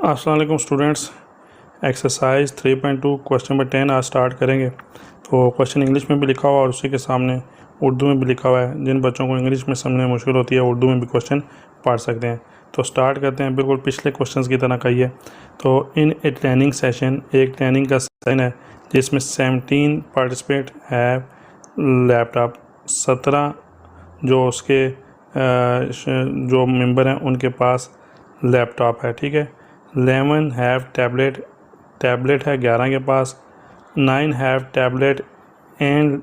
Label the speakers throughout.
Speaker 1: अस्सलाम वालेकुम students. Exercise 3.2 question number 10 आज स्टार्ट करेंगे। तो क्वेश्चन इंग्लिश में भी लिखा हुआ और उसी के सामने उर्दू में भी लिखा हुआ है। जिन बच्चों को इंग्लिश में समझने मुश्किल होती है उर्दू में भी क्वेश्चन पढ़ सकते हैं। तो स्टार्ट करते हैं, बिल्कुल पिछले क्वेश्चन की तरह का ही है। तो इन ए ट्रेनिंग सेशन, एक ट्रेनिंग का सेशन है जिसमें 17 पार्टिसिपेंट है लैपटॉप। 17 जो उसके जो मेंबर हैं उनके पास लैपटॉप है, ठीक है। 11 हैव टैबलेट है 11 के पास। 9 हैव टैबलेट एंड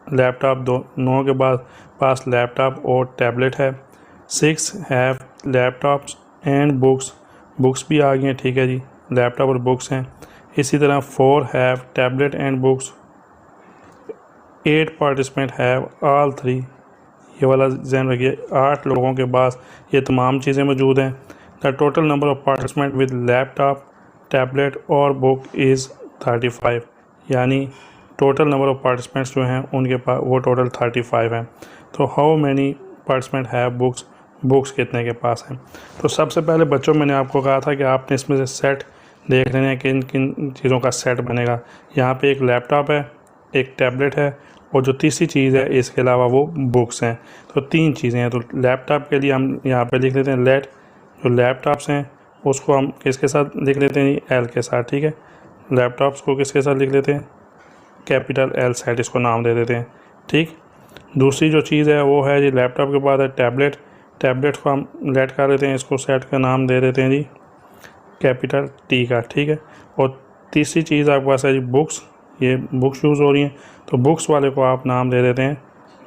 Speaker 1: लैपटॉप 9 के पास लैपटॉप और टैबलेट है। 6 हैव लैपटॉप्स एंड बुक्स भी आ गई हैं, ठीक है जी, लैपटॉप और बुक्स हैं। इसी तरह 4 have tablet and books. 8 participant have all 3। ये वाला ध्यान रखिए, 8 लोगों के पास ये तमाम चीज़ें मौजूद हैं। The total number of participant with laptop, tablet और बुक इज़ 35। यानी टोटल नंबर ऑफ पार्टिसिपेंट्स जो हैं उनके पास वो टोटल 35 हैं। तो how many participant have books कितने के पास हैं। तो सबसे पहले बच्चों मैंने आपको कहा था कि आपने इसमें से सेट देख लेना है, किन किन चीज़ों का सेट बनेगा। यहाँ पे एक लैपटॉप है, एक टैबलेट है और जो तीसरी चीज़ है इसके अलावा वो बुक्स हैं। तो 3 चीज़ें हैं। तो लैपटॉप के लिए हम यहाँ पे लिख लेते हैं जो लैपटॉप्स हैं उसको हम किसके साथ लिख लेते हैं, एल के साथ, ठीक है। लैपटॉप्स को किसके साथ लिख लेते हैं, कैपिटल एल सेट इसको नाम दे देते हैं, ठीक। दूसरी जो चीज़ है वो है जी लैपटॉप के बाद है टैबलेट को हम लेट कर लेते हैं, इसको सेट का नाम दे देते हैं जी कैपिटल टी का, ठीक है। और तीसरी चीज़ आपके पास है जी बुक्स, ये बुक्स यूज़ हो रही हैं तो बुक्स वाले को आप नाम दे देते हैं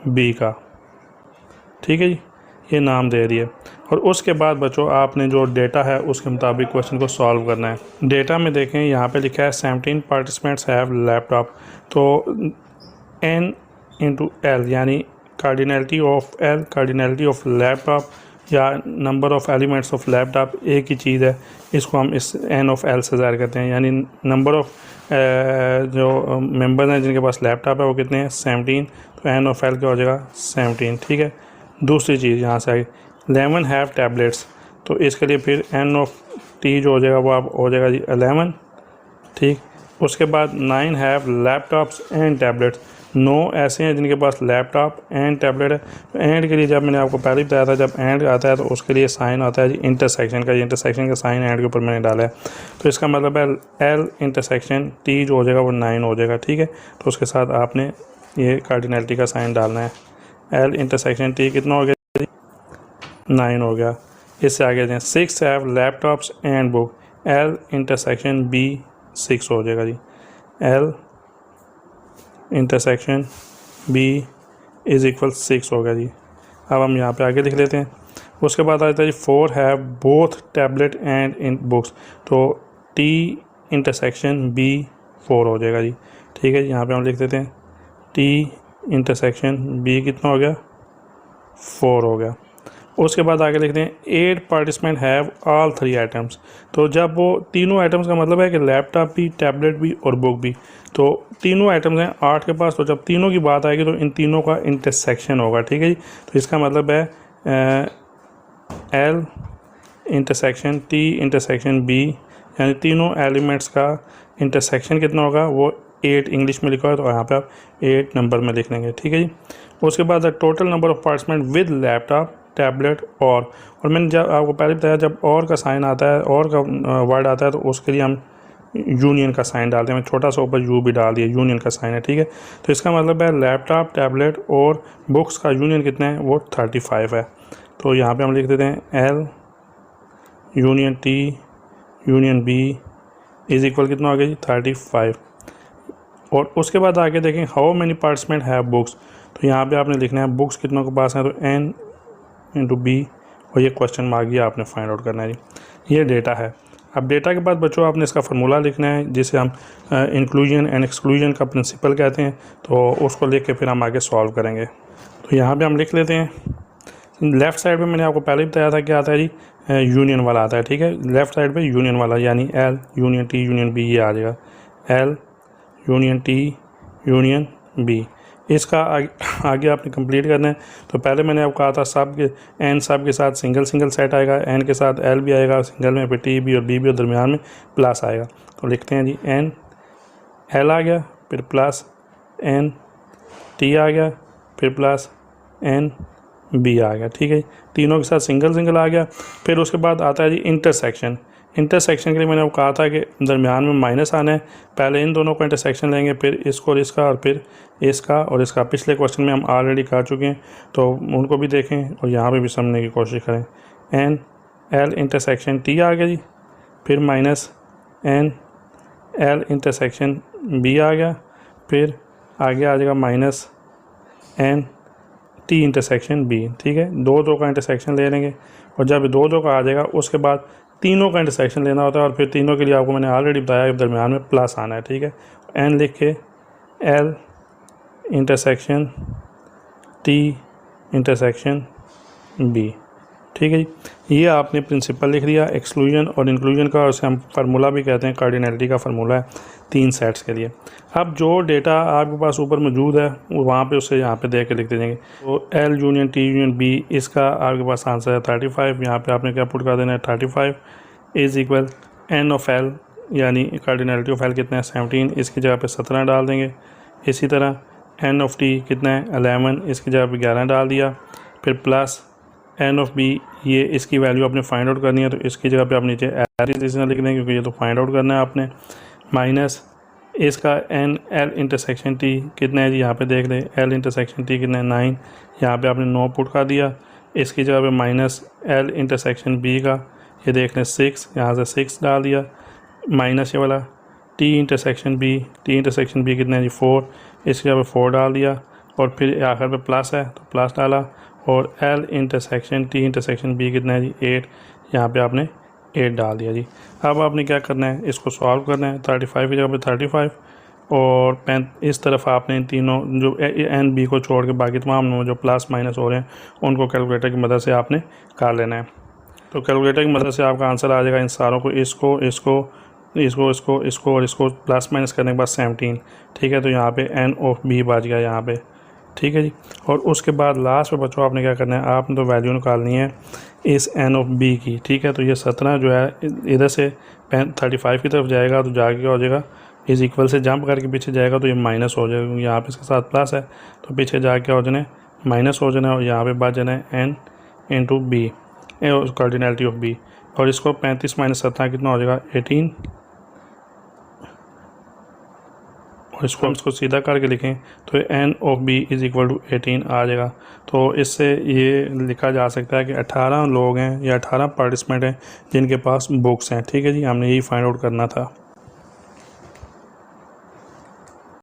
Speaker 1: बी का, ठीक है जी, ये नाम दे दिए। और उसके बाद बच्चों आपने जो डेटा है उसके मुताबिक क्वेश्चन को सॉल्व करना है। डेटा में देखें यहाँ पे लिखा है 17 पार्टिसिपेंट्स हैव लैपटॉप। तो n इंटू एल यानी कार्डिनलिटी ऑफ लैपटॉप या number of elements of laptop एक ही चीज़ है, इसको हम इस n ऑफ एल से ज़ाहिर करते हैं। यानी नंबर ऑफ़ जो मेंबर्स हैं जिनके पास लैपटॉप है वो कितने हैं, 17। तो n ऑफ एल क्या हो जाएगा, 17, ठीक है। दूसरी चीज़ यहाँ से आई 11 हैव टैबलेट्स, तो इसके लिए फिर n ऑफ टी जो हो जाएगा वो आप हो जाएगा जी 11, ठीक। उसके बाद 9 हैव लैपटॉप्स एंड टैबलेट्स, 9 ऐसे हैं जिनके पास लैपटॉप एंड टैबलेट है। तो एंड के लिए जब मैंने आपको पहले बताया था, जब एंड आता है तो उसके लिए साइन आता है जी इंटरसेक्शन का। इंटरसेक्शन का साइन एंड के ऊपर मैंने डाला है, तो इसका मतलब है एल इंटरसेक्शन टी जो हो जाएगा वो 9 हो जाएगा, ठीक है। तो उसके साथ आपने ये कार्डिनलिटी का साइन डालना है। एल इंटरसेक्शन टी कितना हो गया जी, 9 हो गया। इससे आगे जाएँ 6 have laptops and book, L intersection B 6 हो जाएगा जी। L intersection B is equal 6 हो गया जी। अब हम यहाँ पे आगे लिख लेते हैं। उसके बाद आता है जी 4 have both tablet and in books, तो टी इंटरसेक्शन बी 4 हो जाएगा जी, ठीक है जी। यहाँ पे हम लिख देते हैं टी इंटरसेक्शन बी कितना हो गया, 4 हो गया। उसके बाद आगे लिखते हैं 8 पार्टिसिपेंट हैव ऑल 3 आइटम्स। तो जब वो तीनों आइटम्स का मतलब है कि लैपटॉप भी, टैबलेट भी और बुक भी, तो तीनों आइटम्स हैं 8 के पास। तो जब तीनों की बात आएगी तो इन तीनों का इंटरसेक्शन होगा, ठीक है जी। तो इसका मतलब है L intersection T intersection B, यानी तीनों एलिमेंट्स का इंटरसेक्शन कितना होगा, वो 8 इंग्लिश में लिखा है तो यहाँ पे आप 8 नंबर में लिख लेंगे, ठीक है जी। उसके बाद total number of participant with laptop, tablet और मैंने जब आपको पहले बताया जब और का साइन आता है, और का वर्ड आता है तो उसके लिए हम यूनियन का साइन डालते हैं। मैं छोटा सा ऊपर यू भी डाल दिया, यूनियन का साइन है, ठीक है। तो इसका मतलब है लैपटॉप, टैबलेट और बुक्स का यूनियन कितना है, वो 35 है। तो यहाँ पे हम लिख देते हैं L union T union B is equal कितना हो गया जी, 35। और उसके बाद आगे देखें how many participant have books. तो यहाँ पे आपने लिखना है बुक्स कितनों के पास हैं, तो एन इंटू बी और ये क्वेश्चन मार्क ये आपने फाइंड आउट करना है जी। ये डेटा है। अब डेटा के बाद बच्चों आपने इसका फार्मूला लिखना है जिसे हम इंक्लूजन एंड एक्सक्लूजन का प्रिंसिपल कहते हैं। तो उसको लिख के फिर हम आगे सॉल्व करेंगे। तो यहाँ पे हम लिख लेते हैं, लेफ़्ट साइड पे मैंने आपको पहले ही बताया था क्या आता है जी, यूनियन वाला आता है, ठीक है। लेफ़्ट साइड पे यूनियन वाला यानी L union T union B ये आ जाएगा, L union T union B. इसका आगे आपने कंप्लीट करना है। तो पहले मैंने आपको कहा था सब के एन सब के साथ सिंगल सिंगल सेट आएगा, एन के साथ एल भी आएगा सिंगल में, फिर टी भी और बी भी और दरमियान में प्लस आएगा। तो लिखते हैं जी एन एल आ गया, फिर प्लस एन टी आ गया, फिर प्लस एन बी आ गया। ठीक है, तीनों के साथ सिंगल सिंगल आ गया। फिर उसके बाद आता है जी इंटरसेक्शन। इंटरसेक्शन के लिए मैंने आपको कहा था कि दरमियान में माइनस आना है। पहले इन दोनों को इंटरसेक्शन लेंगे, फिर इसको और इसका, और फिर इसका और इसका। पिछले क्वेश्चन में हम ऑलरेडी कर चुके हैं, तो उनको भी देखें और यहाँ पे भी समझने की कोशिश करें। एन एल इंटरसेक्शन टी आ गया जी, फिर minus n L intersection B आ गया, फिर आगे आ जाएगा minus n T intersection B. ठीक है, दो दो का इंटरसेक्शन ले लेंगे, और जब दो दो का आ जाएगा उसके बाद तीनों का इंटरसेक्शन लेना होता है, और फिर तीनों के लिए आपको मैंने ऑलरेडी बताया कि दरमियान में प्लस आना है। ठीक है, एन लिख के L intersection T intersection B. ठीक है जी, ये आपने प्रिंसिपल लिख दिया एक्सक्लूजन और इंक्लूजन का, और उसे हम फार्मूला भी कहते हैं, कार्डिनलिटी का फार्मूला है 3 सेट्स के लिए। अब जो डेटा आपके पास ऊपर मौजूद है वहाँ पे उसे यहाँ पे देख के लिखते जाएंगे। तो L union T union B, इसका आपके पास आंसर है 35। यहाँ पे आपने क्या पुट कर देना है 35 is equal N of L, यानी कार्डिनलिटी ऑफ एल कितना है 17, इसकी जगह पे 17 डाल देंगे। इसी तरह एन ऑफ टी कितना है 11, इसकी जगह पे 11 डाल दिया। फिर प्लस एन ऑफ बी, ये इसकी वैल्यू आपने फाइंड आउट करनी है, तो इसकी जगह पे आप नीचे एल लिख दें क्योंकि ये तो फाइंड आउट करना है आपने। माइनस इसका एन एल इंटरसेक्शन टी कितना है जी, यहाँ पे देख लें एल इंटरसेक्शन टी कितना है 9, यहाँ पे आपने 9 पुट कर दिया। इसकी जगह पे माइनस एल इंटरसेक्शन बी का ये देख लें 6, यहाँ से 6 डाल दिया। माइनस ये वाला T intersection B, T intersection B कितना है जी 4, इसकी जगह पे 4 डाल दिया, और फिर आखिर पे प्लस है तो प्लस डाला। और L intersection T intersection B कितना है जी 8, यहाँ पे आपने 8 डाल दिया जी। अब आपने क्या करना है, इसको सॉल्व करना है। 35 की जगह पे 35, और इस तरफ आपने तीनों जो एन बी को छोड़ के बाकी तमाम जो प्लस माइनस हो रहे हैं उनको कैलकुलेटर की मदद से आपने कर लेना है। तो कैलकुलेटर की मदद से आपका आंसर आ जाएगा इन सारों को, इसको इसको इसको इसको इसको और इसको प्लस माइनस करने के बाद 17। ठीक है, तो यहाँ पे एन ऑफ बी बच गया यहाँ पे। ठीक है जी, और उसके बाद लास्ट में बच्चों आपने क्या करना है, आपने तो वैल्यू निकालनी है इस एन ऑफ बी की। ठीक है, तो ये 17 जो है इधर से 35 की तरफ जाएगा, तो जाके क्या हो जाएगा इज इक्वल से जंप करके पीछे जाएगा तो ये माइनस हो जाएगा, यहाँ पे इसके साथ प्लस है तो पीछे जाके क्या हो जाना है माइनस हो जाना है, और यहाँ पे बच जाना है N into B cardinality of B. और इसको 35 माइनस 17 कितना हो जाएगा 18, और इसको हम इसको सीधा करके लिखें तो N of B is equal to 18 आ जाएगा। तो इससे ये लिखा जा सकता है कि 18 लोग हैं या 18 पार्टिसिपेंट हैं जिनके पास बुक्स हैं। ठीक है जी, हमने यही फाइंड आउट करना था।